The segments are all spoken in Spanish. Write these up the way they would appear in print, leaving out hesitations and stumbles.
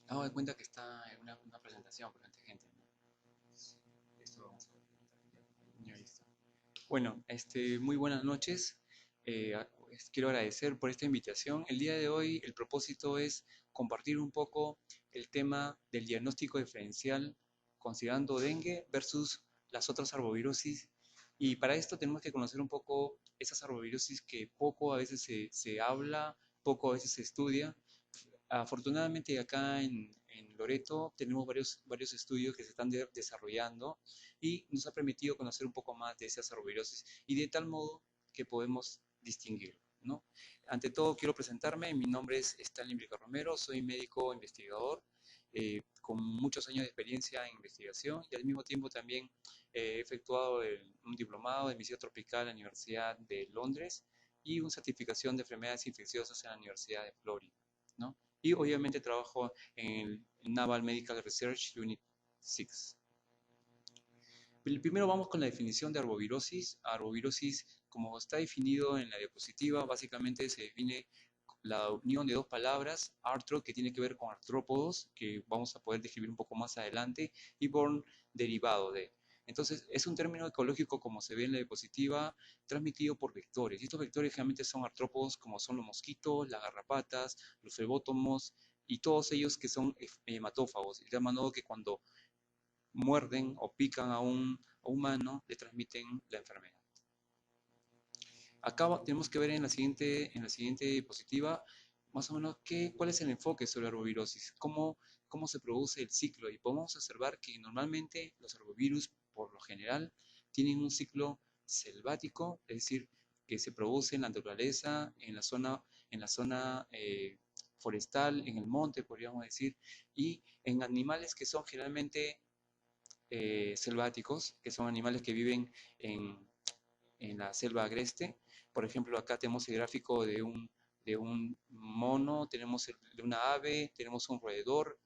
Hago de cuenta que está en una presentación frente a gente, ¿no? Esto vamos a ver. Ya listo. Bueno, muy buenas noches. Quiero agradecer por esta invitación. El día de hoy el propósito es compartir un poco el tema del diagnóstico diferencial considerando dengue versus las otras arbovirosis. Y para esto tenemos que conocer un poco esas arbovirosis que poco a veces se habla, poco a veces se estudia. Afortunadamente acá en Loreto tenemos varios estudios que se están desarrollando y nos ha permitido conocer un poco más de esas arbovirosis y de tal modo que podemos distinguirlo, ¿no? Ante todo quiero presentarme, mi nombre es Stanley Brica Romero, soy médico investigador con muchos años de experiencia en investigación y al mismo tiempo también he efectuado un diplomado de medicina tropical en la Universidad de Londres y una certificación de enfermedades infecciosas en la Universidad de Florida, ¿no? Y obviamente trabajo en el Naval Medical Research Unit 6. Primero vamos con la definición de arbovirosis. Arbovirosis, como está definido en la diapositiva, básicamente se define la unión de dos palabras, artro, que tiene que ver con artrópodos, que vamos a poder describir un poco más adelante, y born, derivado de. Entonces, es un término ecológico, como se ve en la diapositiva, transmitido por vectores. Y estos vectores generalmente son artrópodos, como son los mosquitos, las garrapatas, los flebótomos, y todos ellos que son hematófagos, de tal modo que cuando muerden o pican a un humano, le transmiten la enfermedad. Acá tenemos que ver en la siguiente diapositiva más o menos cuál es el enfoque sobre la arbovirosis, cómo se produce el ciclo. Y podemos observar que normalmente los arbovirus, por lo general, tienen un ciclo selvático, es decir, que se produce en la naturaleza, en la zona forestal, en el monte, podríamos decir, y en animales que son generalmente selváticos, que son animales que viven en, en la selva agreste. Por ejemplo, acá tenemos el gráfico de un mono, tenemos de una ave, tenemos un roedor,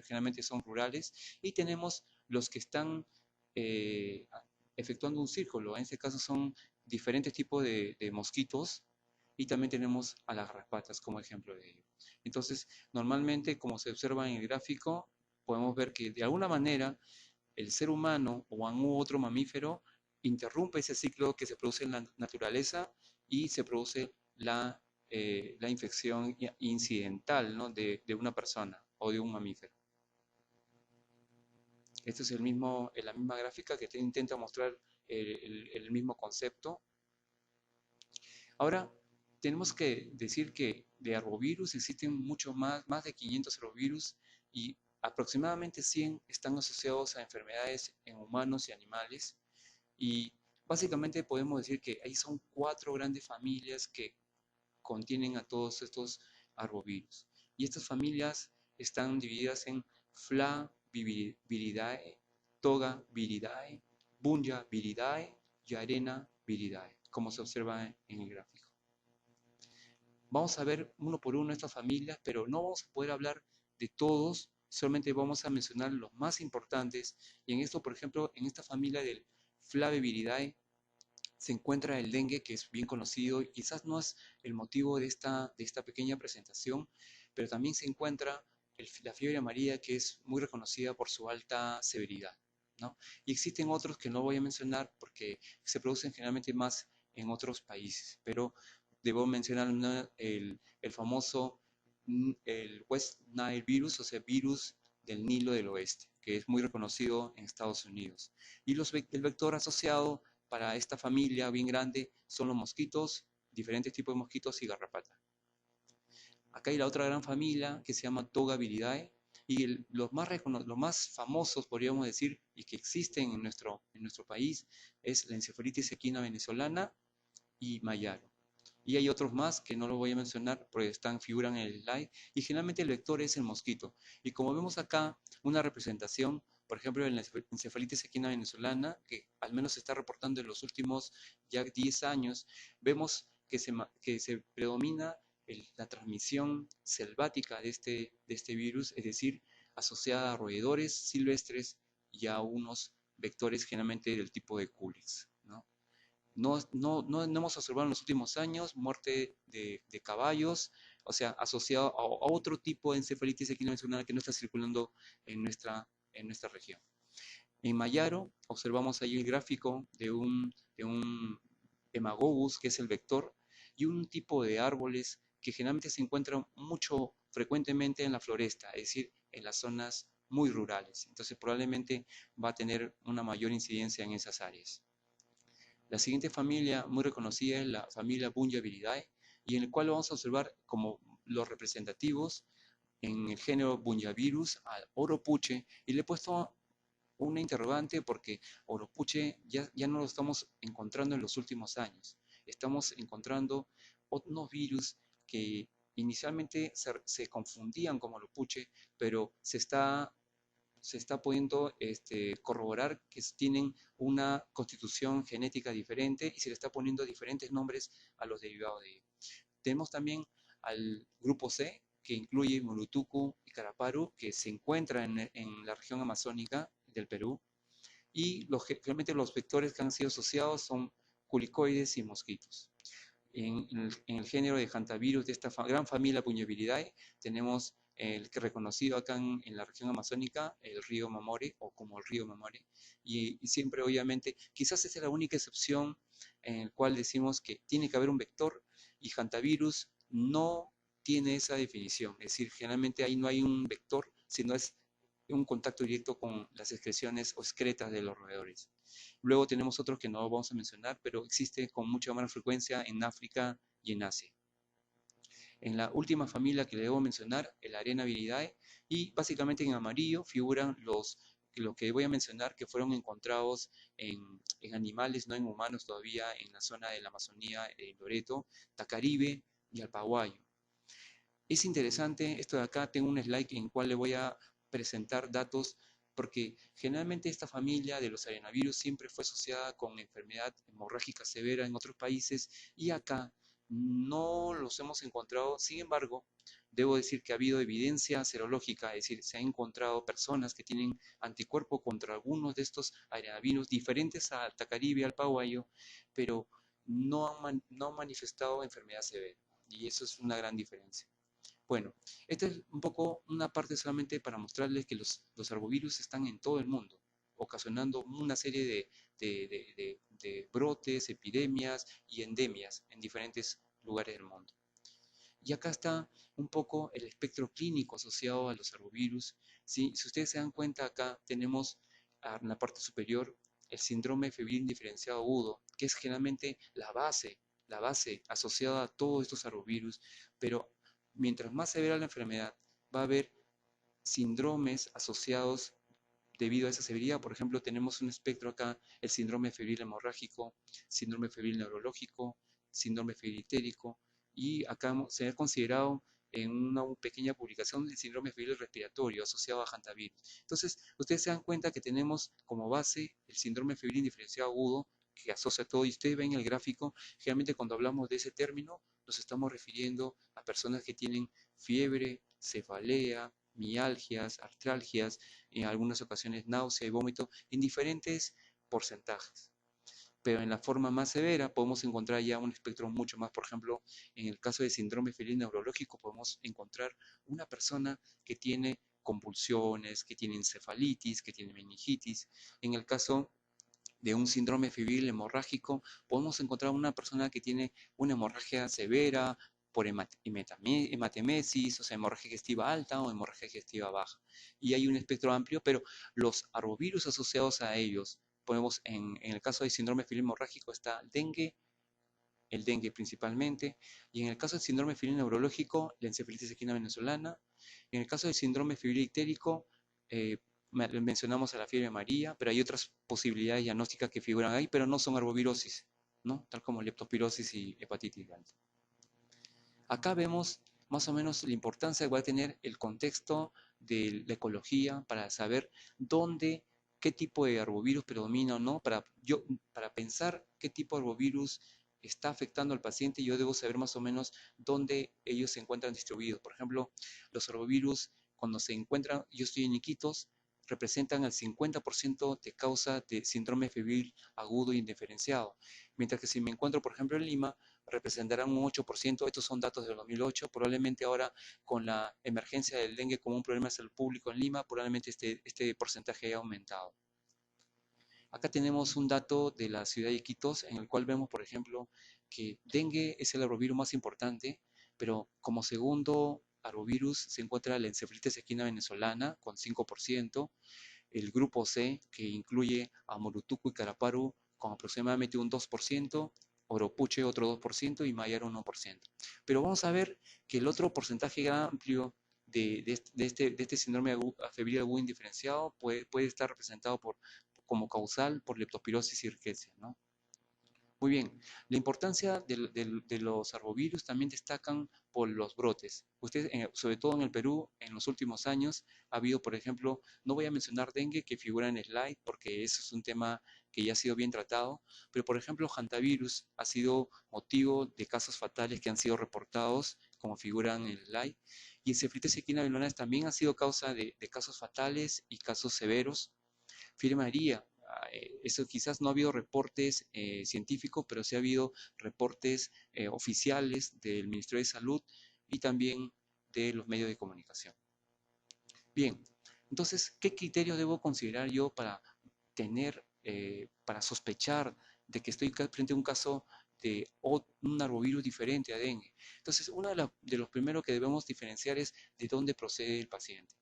generalmente son rurales, y tenemos los que están eh, efectuando un círculo. En este caso son diferentes tipos de mosquitos y también tenemos a las garrapatas como ejemplo de ello. Entonces, normalmente, como se observa en el gráfico, podemos ver que de alguna manera el ser humano o algún otro mamífero interrumpe ese ciclo que se produce en la naturaleza y se produce la infección incidental, ¿no? de una persona o de un mamífero. Este es la misma gráfica que te intenta mostrar el mismo concepto. Ahora, tenemos que decir que de arbovirus existen mucho más de 500 arbovirus y aproximadamente 100 están asociados a enfermedades en humanos y animales. Y básicamente podemos decir que ahí son 4 grandes familias que contienen a todos estos arbovirus. Y estas familias están divididas en Flaviviridae, Togaviridae, Bunjaviridae y Arenaviridae, como se observa en el gráfico. Vamos a ver uno por uno estas familias, pero no vamos a poder hablar de todos, solamente vamos a mencionar los más importantes. Y en esto, por ejemplo, en esta familia del Flaviviridae, se encuentra el dengue, que es bien conocido, y quizás no es el motivo de esta pequeña presentación, pero también se encuentra la fiebre amarilla, que es muy reconocida por su alta severidad, ¿no? Y existen otros que no voy a mencionar porque se producen generalmente más en otros países, pero debo mencionar el famoso el West Nile virus, o sea, virus del Nilo del Oeste, que es muy reconocido en Estados Unidos. Y el vector asociado para esta familia bien grande son los mosquitos, diferentes tipos de mosquitos y garrapata. Acá hay la otra gran familia que se llama Togaviridae y los más famosos, podríamos decir, y que existen en nuestro país es la encefalitis equina venezolana y Mayaro. Y hay otros más que no los voy a mencionar porque figuran en el slide. Y generalmente el vector es el mosquito. Y como vemos acá, una representación, por ejemplo, en la encefalitis equina venezolana, que al menos se está reportando en los últimos ya 10 años, vemos que se predomina la transmisión selvática de este virus, es decir, asociada a roedores silvestres y a unos vectores generalmente del tipo de Culex, ¿no? No hemos observado en los últimos años muerte de caballos, o sea, asociado a otro tipo de encefalitis equinovencional que no está circulando en nuestra región. En Mayaro observamos ahí el gráfico de un Hemagobus, que es el vector, y un tipo de árboles que generalmente se encuentran mucho frecuentemente en la floresta, es decir, en las zonas muy rurales. Entonces probablemente va a tener una mayor incidencia en esas áreas. La siguiente familia muy reconocida es la familia Bungiaviridae, y en el cual vamos a observar como los representativos en el género Bungiavirus al oropuche, y le he puesto una interrogante porque oropuche ya no lo estamos encontrando en los últimos años. Estamos encontrando unos virus que inicialmente se confundían como oropuche, pero se está pudiendo corroborar que tienen una constitución genética diferente y se le está poniendo diferentes nombres a los derivados de ello. Tenemos también al grupo C, que incluye Murutucu y Caraparu, que se encuentra en la región amazónica del Perú, y realmente los vectores que han sido asociados son culicoides y mosquitos. En el género de hantavirus de esta gran familia Puñoviridae tenemos el que reconocido acá en la región amazónica, el río Mamore, o como el río Mamore, y siempre obviamente, quizás esa es la única excepción en el cual decimos que tiene que haber un vector, y hantavirus no tiene esa definición, es decir, generalmente ahí no hay un vector, sino es un contacto directo con las excreciones o excretas de los roedores. Luego tenemos otros que no vamos a mencionar, pero existe con mucha más frecuencia en África y en Asia. En la última familia que le debo mencionar, el Arenaviridae, y básicamente en amarillo figuran lo que voy a mencionar que fueron encontrados en animales, no en humanos todavía, en la zona de la Amazonía, Loreto, Tacaribe y Alpaguayo. Es interesante esto de acá, tengo un slide en el cual le voy a presentar datos, porque generalmente esta familia de los arenavirus siempre fue asociada con enfermedad hemorrágica severa en otros países, y acá no los hemos encontrado. Sin embargo, debo decir que ha habido evidencia serológica, es decir, se han encontrado personas que tienen anticuerpos contra algunos de estos arenavirus diferentes a Tacaribe, al Paguayo, pero no han manifestado enfermedad severa, y eso es una gran diferencia. Bueno, esta es un poco una parte solamente para mostrarles que los arbovirus están en todo el mundo, ocasionando una serie de brotes, epidemias y endemias en diferentes lugares del mundo. Y acá está un poco el espectro clínico asociado a los arbovirus. ¿Sí? Si ustedes se dan cuenta, acá tenemos en la parte superior el síndrome febril diferenciado agudo, que es generalmente la base asociada a todos estos arbovirus, pero mientras más severa la enfermedad, va a haber síndromes asociados debido a esa severidad. Por ejemplo, tenemos un espectro acá, el síndrome febril hemorrágico, síndrome febril neurológico, síndrome febril itérico, y acá se ha considerado en una pequeña publicación el síndrome febril respiratorio asociado a hantavirus. Entonces, ustedes se dan cuenta que tenemos como base el síndrome febril diferenciado agudo, que asocia todo, y ustedes ven el gráfico, generalmente cuando hablamos de ese término, nos estamos refiriendo a personas que tienen fiebre, cefalea, mialgias, artralgias, en algunas ocasiones náusea y vómito, en diferentes porcentajes. Pero en la forma más severa podemos encontrar ya un espectro mucho más. Por ejemplo, en el caso de síndrome febril neurológico podemos encontrar una persona que tiene convulsiones, que tiene encefalitis, que tiene meningitis. En el caso de un síndrome febril hemorrágico, podemos encontrar una persona que tiene una hemorragia severa por hematemesis, o sea, hemorragia digestiva alta o hemorragia digestiva baja. Y hay un espectro amplio, pero los arbovirus asociados a ellos, podemos, en el caso del síndrome febril hemorrágico está el dengue principalmente, y en el caso del síndrome febril neurológico, la encefalitis equina venezolana. En el caso del síndrome febril ictérico, mencionamos a la fiebre amarilla, pero hay otras posibilidades diagnósticas que figuran ahí, pero no son arbovirosis, ¿no? Tal como leptospirosis y hepatitis delta. Acá vemos más o menos la importancia que va a tener el contexto de la ecología para saber qué tipo de arbovirus predomina o no. Para pensar qué tipo de arbovirus está afectando al paciente, yo debo saber más o menos dónde ellos se encuentran distribuidos. Por ejemplo, los arbovirus, cuando se encuentran, yo estoy en Iquitos, representan el 50% de causa de síndrome febril agudo e indiferenciado. Mientras que si me encuentro, por ejemplo, en Lima, representarán un 8%. Estos son datos del 2008. Probablemente ahora, con la emergencia del dengue como un problema de salud público en Lima, probablemente este porcentaje haya aumentado. Acá tenemos un dato de la ciudad de Iquitos, en el cual vemos, por ejemplo, que dengue es el arbovirus más importante, pero como segundo arbovirus se encuentra la encefalitis equina venezolana con 5%, el grupo C, que incluye a Morutucu y Caraparu, con aproximadamente un 2%, Oropuche otro 2% y Mayar un 1%. Pero vamos a ver que el otro porcentaje amplio de este síndrome febril agudo indiferenciado puede estar representado como causal por leptospirosis y riqueza, ¿no? Muy bien, la importancia de los arbovirus también destacan por los brotes. Ustedes, sobre todo en el Perú, en los últimos años ha habido, por ejemplo, no voy a mencionar dengue que figura en el slide porque eso es un tema que ya ha sido bien tratado, pero por ejemplo, hantavirus ha sido motivo de casos fatales que han sido reportados, como figuran en el slide, y encefalitis equina venezolana también ha sido causa de casos fatales y casos severos. Fiebre amarilla, eso quizás no ha habido reportes científicos, pero sí ha habido reportes oficiales del Ministerio de Salud y también de los medios de comunicación. Bien, entonces, ¿qué criterios debo considerar yo para para sospechar de que estoy frente a un caso de un arbovirus diferente a dengue? Entonces, uno de los primeros que debemos diferenciar es de dónde procede el paciente.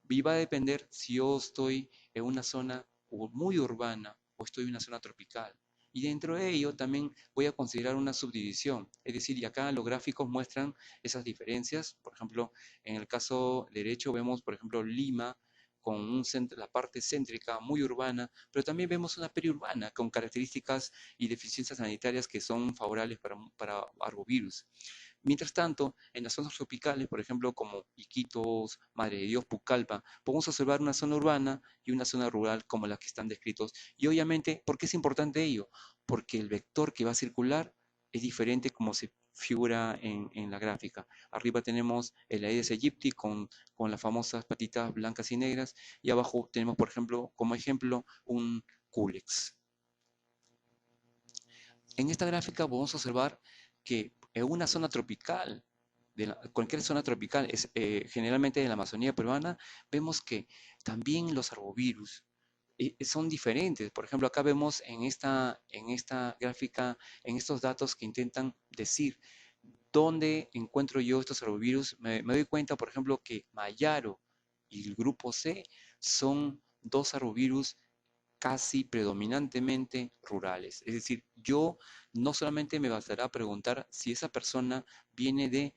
Y va a depender si yo estoy en una zona muy urbana o estoy en una zona tropical. Y dentro de ello también voy a considerar una subdivisión. Es decir, y acá los gráficos muestran esas diferencias. Por ejemplo, en el caso derecho vemos, por ejemplo, Lima con la parte céntrica muy urbana, pero también vemos una periurbana con características y deficiencias sanitarias que son favorables para arbovirus. Mientras tanto, en las zonas tropicales, por ejemplo, como Iquitos, Madre de Dios, Pucallpa, podemos observar una zona urbana y una zona rural como las que están descritos. Y obviamente, ¿por qué es importante ello? Porque el vector que va a circular es diferente como se figura en la gráfica. Arriba tenemos el Aedes aegypti con las famosas patitas blancas y negras, y abajo tenemos, por ejemplo, como ejemplo, un Culex. En esta gráfica podemos observar que en una zona tropical, cualquier zona tropical, generalmente en la Amazonía peruana, vemos que también los arbovirus son diferentes. Por ejemplo, acá vemos en esta gráfica, en estos datos que intentan decir dónde encuentro yo estos arbovirus, me doy cuenta, por ejemplo, que Mayaro y el grupo C son dos arbovirus casi predominantemente rurales. Es decir, yo no solamente me bastará preguntar si esa persona viene de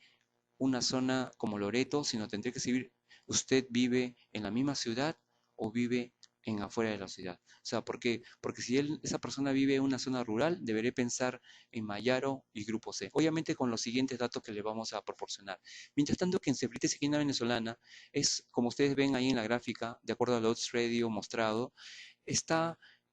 una zona como Loreto, sino tendré que decir, ¿usted vive en la misma ciudad o vive en afuera de la ciudad? O sea, porque si esa persona vive en una zona rural, deberé pensar en Mayaro y Grupo C. Obviamente con los siguientes datos que le vamos a proporcionar. Mientras tanto, que encefalitis equina venezolana es, como ustedes ven ahí en la gráfica, de acuerdo al Odds Radio mostrado,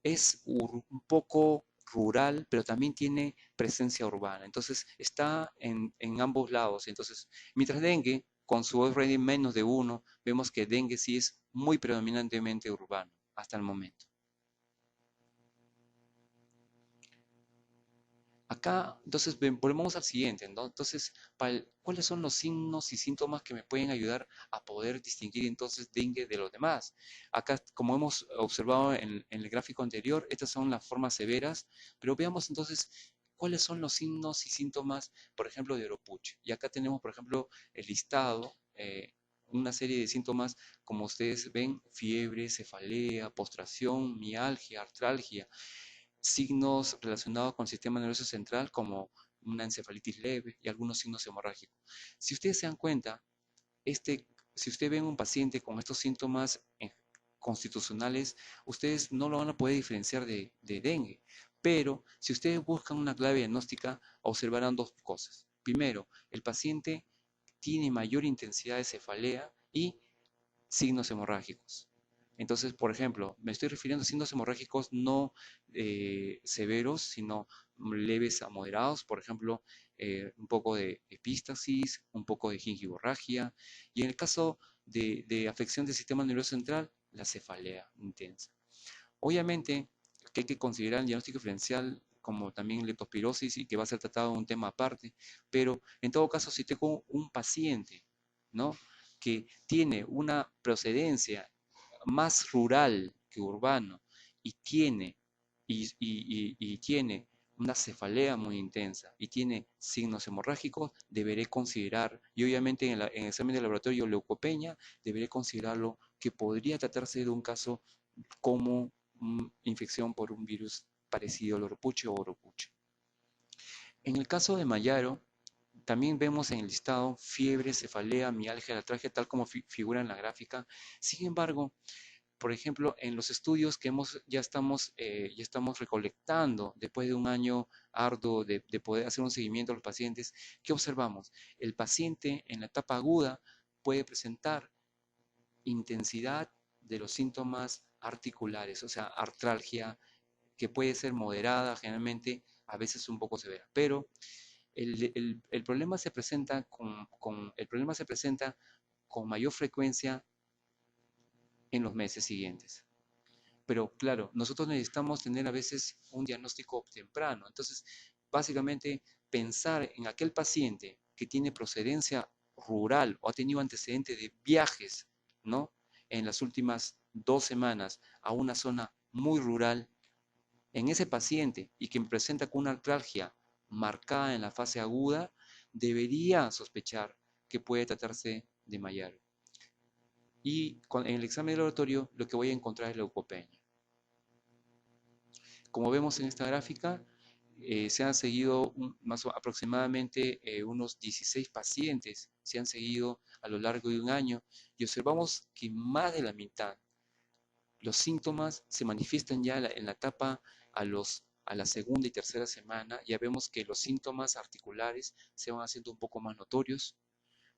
es un poco rural, pero también tiene presencia urbana. Entonces, está en ambos lados. Entonces, mientras dengue, con su odds rating menos de 1, vemos que dengue sí es muy predominantemente urbano hasta el momento. Acá, entonces, volvemos al siguiente, ¿no? Entonces, ¿cuáles son los signos y síntomas que me pueden ayudar a poder distinguir entonces dengue de los demás? Acá, como hemos observado en el gráfico anterior, estas son las formas severas, pero veamos entonces cuáles son los signos y síntomas, por ejemplo, de Oropuche. Y acá tenemos, por ejemplo, el listado, una serie de síntomas, como ustedes ven, fiebre, cefalea, postración, mialgia, artralgia, signos relacionados con el sistema nervioso central como una encefalitis leve y algunos signos hemorrágicos. Si ustedes se dan cuenta, si ustedes ven un paciente con estos síntomas constitucionales, ustedes no lo van a poder diferenciar de dengue. Pero si ustedes buscan una clave diagnóstica, observarán dos cosas. Primero, el paciente tiene mayor intensidad de cefalea y signos hemorrágicos. Entonces, por ejemplo, me estoy refiriendo a signos hemorrágicos no severos, sino leves a moderados, por ejemplo, un poco de epístasis, un poco de gingivorragia, y en el caso de afección del sistema nervioso central, la cefalea intensa. Obviamente que hay que considerar el diagnóstico diferencial como también leptospirosis y que va a ser tratado en un tema aparte, pero en todo caso si tengo un paciente, ¿no?, que tiene una procedencia más rural que urbano y tiene una cefalea muy intensa y tiene signos hemorrágicos, deberé considerar, y obviamente en el examen de laboratorio leucopenia, deberé considerarlo que podría tratarse de un caso como infección por un virus parecido al oropuche o oropuche. En el caso de Mayaro, también vemos en el listado fiebre, cefalea, mialgia, artralgia, tal como figura en la gráfica. Sin embargo, por ejemplo, en los estudios que ya estamos recolectando después de un año arduo de poder hacer un seguimiento a los pacientes, ¿qué observamos? El paciente en la etapa aguda puede presentar intensidad de los síntomas articulares, o sea, artralgia, que puede ser moderada, generalmente, a veces un poco severa, pero el problema se presenta con mayor frecuencia en los meses siguientes. Pero claro, nosotros necesitamos tener a veces un diagnóstico temprano. Entonces, básicamente, pensar en aquel paciente que tiene procedencia rural o ha tenido antecedentes de viajes, ¿no?, en las últimas 2 semanas a una zona muy rural, en ese paciente y que presenta con una artralgia marcada en la fase aguda, debería sospechar que puede tratarse de Mayaro. Y en el examen de laboratorio lo que voy a encontrar es leucopenia. Como vemos en esta gráfica, se han seguido aproximadamente unos 16 pacientes, se han seguido a lo largo de un año y observamos que más de la mitad, los síntomas se manifiestan ya en la etapa a la segunda y tercera semana. Ya vemos que los síntomas articulares se van haciendo un poco más notorios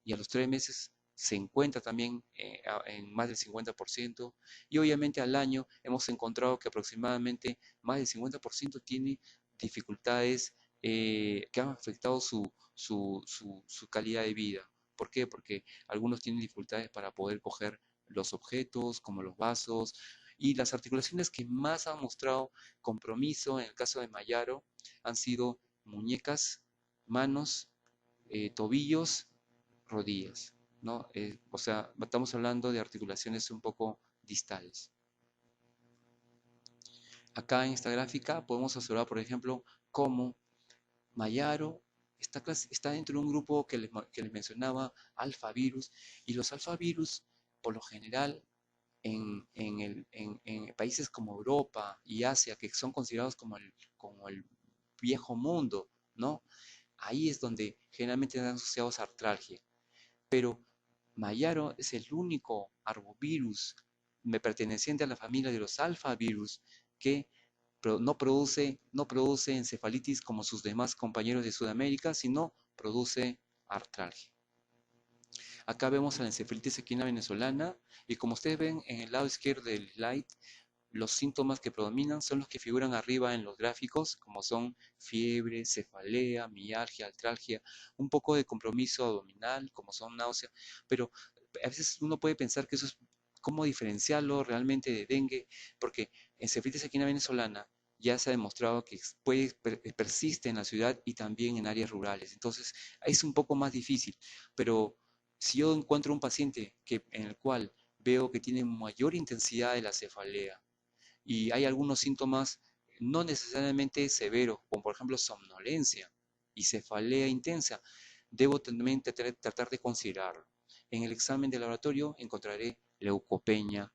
y a los 3 meses se encuentra también en más del 50%, y obviamente al año hemos encontrado que aproximadamente más del 50% tiene dificultades que han afectado su calidad de vida. ¿Por qué? Porque algunos tienen dificultades para poder coger los objetos, como los vasos, y las articulaciones que más han mostrado compromiso en el caso de Mayaro han sido muñecas, manos, tobillos, rodillas, ¿no? O sea, estamos hablando de articulaciones un poco distales. Acá en esta gráfica podemos observar, por ejemplo, cómo Mayaro está dentro de un grupo que les mencionaba, alfavirus, y los alfavirus, por lo general, en países como Europa y Asia, que son considerados como el viejo mundo, ¿no? Ahí es donde generalmente están asociados a artralgia. Pero Mayaro es el único arbovirus perteneciente a la familia de los alfavirus que no produce encefalitis como sus demás compañeros de Sudamérica, sino produce artralgia. Acá vemos a la encefalitis equina venezolana y como ustedes ven en el lado izquierdo del slide, los síntomas que predominan son los que figuran arriba en los gráficos, como son fiebre, cefalea, mialgia, artralgia, un poco de compromiso abdominal, como son náuseas, pero a veces uno puede pensar que eso es cómo diferenciarlo realmente de dengue, porque encefalitis equina venezolana ya se ha demostrado que persiste en la ciudad y también en áreas rurales. Entonces, es un poco más difícil, pero si yo encuentro un paciente en el cual veo que tiene mayor intensidad de la cefalea y hay algunos síntomas no necesariamente severos, como por ejemplo somnolencia y cefalea intensa, debo también tratar de considerarlo. En el examen de laboratorio encontraré leucopenia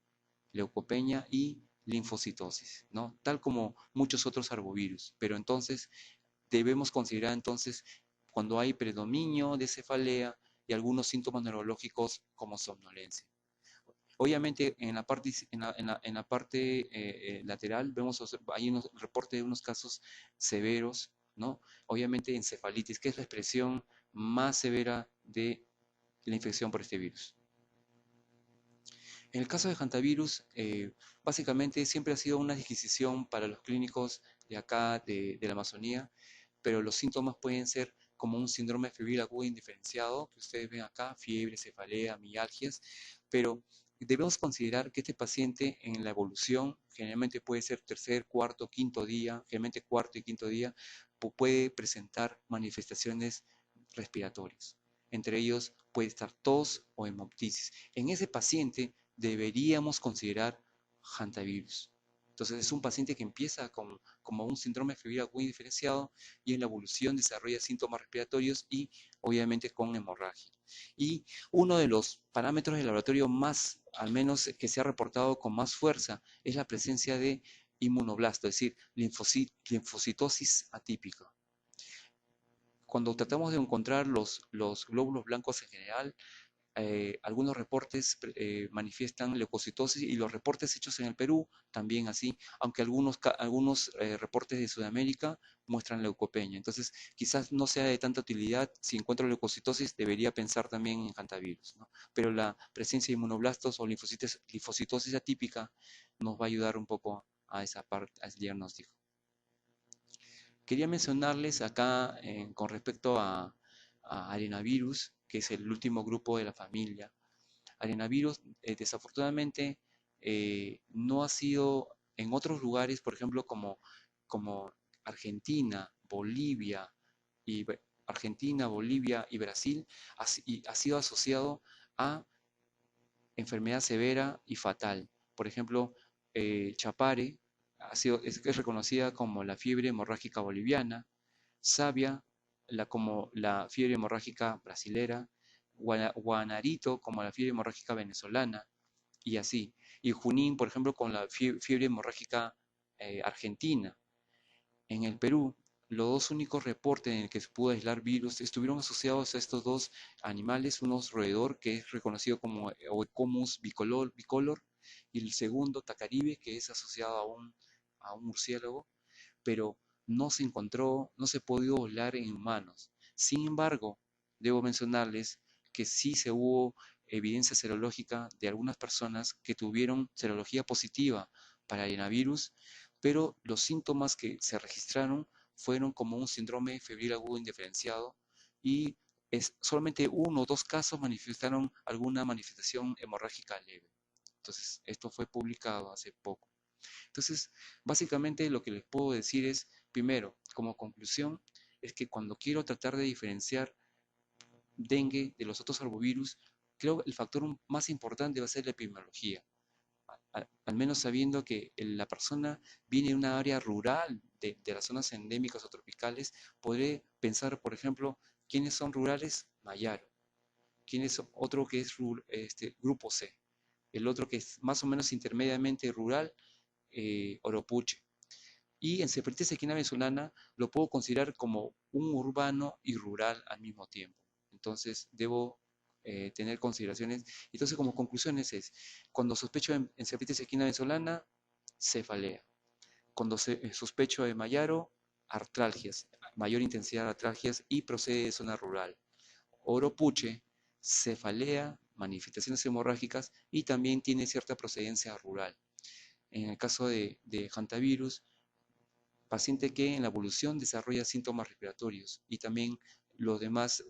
y linfocitosis, ¿no? Tal como muchos otros arbovirus, pero entonces debemos considerar entonces cuando hay predominio de cefalea y algunos síntomas neurológicos como somnolencia. Obviamente en la parte lateral vemos hay unos reportes de unos casos severos, ¿no? Obviamente encefalitis, que es la expresión más severa de la infección por este virus. En el caso de hantavirus, básicamente siempre ha sido una adquisición para los clínicos de acá, de la Amazonía, pero los síntomas pueden ser como un síndrome febril agudo indiferenciado, que ustedes ven acá, fiebre, cefalea, mialgias, pero debemos considerar que este paciente en la evolución, generalmente puede ser tercer, cuarto, quinto día, generalmente cuarto y quinto día, puede presentar manifestaciones respiratorias. Entre ellos puede estar tos o hemoptisis. En ese paciente deberíamos considerar hantavirus. Entonces es un paciente que empieza como un síndrome febril agudo indiferenciado y en la evolución desarrolla síntomas respiratorios y obviamente con hemorragia. Y uno de los parámetros del laboratorio más, al menos que se ha reportado con más fuerza, es la presencia de inmunoblasto, es decir, linfocitosis atípica. Cuando tratamos de encontrar los glóbulos blancos en general, algunos reportes manifiestan leucocitosis y los reportes hechos en el Perú también así, aunque algunos reportes de Sudamérica muestran leucopenia. Entonces, quizás no sea de tanta utilidad. Si encuentro leucocitosis, debería pensar también en hantavirus, ¿no? Pero la presencia de inmunoblastos o linfocitosis atípica nos va a ayudar un poco a esa parte, a ese diagnóstico. Quería mencionarles acá con respecto a arenavirus, que es el último grupo de la familia. Arenavirus, desafortunadamente, no ha sido en otros lugares, por ejemplo, como Argentina, Bolivia y Brasil, ha sido asociado a enfermedad severa y fatal. Por ejemplo, Chapare es reconocida como la fiebre hemorrágica boliviana, Savia como la fiebre hemorrágica brasilera, Guanarito como la fiebre hemorrágica venezolana, y así. Y Junín, por ejemplo, con la fiebre hemorrágica argentina. En el Perú, los dos únicos reportes en el que se pudo aislar virus estuvieron asociados a estos dos animales, uno roedor que es reconocido como Oecomus bicolor, y el segundo Tacaribe, que es asociado a un murciélago, pero no se encontró, no se ha podido hablar en humanos. Sin embargo, debo mencionarles que sí se hubo evidencia serológica de algunas personas que tuvieron serología positiva para arenavirus, pero los síntomas que se registraron fueron como un síndrome febril agudo indiferenciado y solamente uno o dos casos manifestaron alguna manifestación hemorrágica leve. Entonces, esto fue publicado hace poco. Entonces, básicamente lo que les puedo decir es, primero, como conclusión, es que cuando quiero tratar de diferenciar dengue de los otros arbovirus, creo que el factor más importante va a ser la epidemiología. Al menos sabiendo que la persona viene de una área rural de las zonas endémicas o tropicales, podré pensar, por ejemplo, ¿quiénes son rurales? Mayaro. ¿Quién es otro que es grupo C? El otro que es más o menos intermediamente rural, Oropuche. Y en Ceferteza Equina Venezolana lo puedo considerar como un urbano y rural al mismo tiempo. Entonces debo tener consideraciones. Entonces como conclusiones es, cuando sospecho en Ceferteza Equina Venezolana, cefalea. Cuando sospecho de Mayaro, artralgias, mayor intensidad de artralgias y procede de zona rural. Oropuche, cefalea, manifestaciones hemorrágicas y también tiene cierta procedencia rural. En el caso de hantavirus, paciente que en la evolución desarrolla síntomas respiratorios y también los demás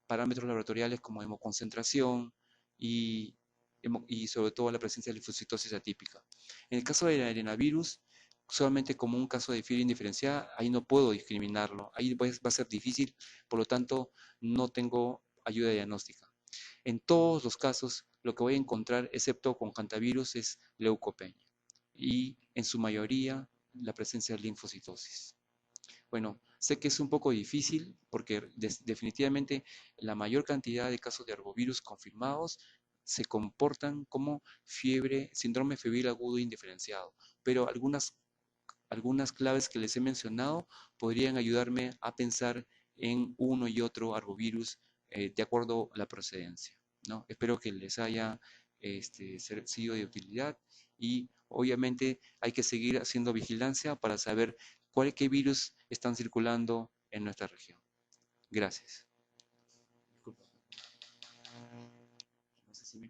parámetros laboratoriales como hemoconcentración y, y sobre todo la presencia de linfocitosis atípica. En el caso del arenavirus, solamente como un caso de fiebre indiferenciada, ahí no puedo discriminarlo, ahí va a ser difícil, por lo tanto no tengo ayuda diagnóstica. En todos los casos, lo que voy a encontrar, excepto con hantavirus, es leucopenia y en su mayoría la presencia de linfocitosis. Bueno, sé que es un poco difícil porque definitivamente la mayor cantidad de casos de arbovirus confirmados se comportan como fiebre, síndrome febril agudo indiferenciado, pero algunas claves que les he mencionado podrían ayudarme a pensar en uno y otro arbovirus de acuerdo a la procedencia, ¿no? Espero que les haya sido de utilidad y obviamente hay que seguir haciendo vigilancia para saber qué virus están circulando en nuestra región. Gracias. Disculpa. No sé si me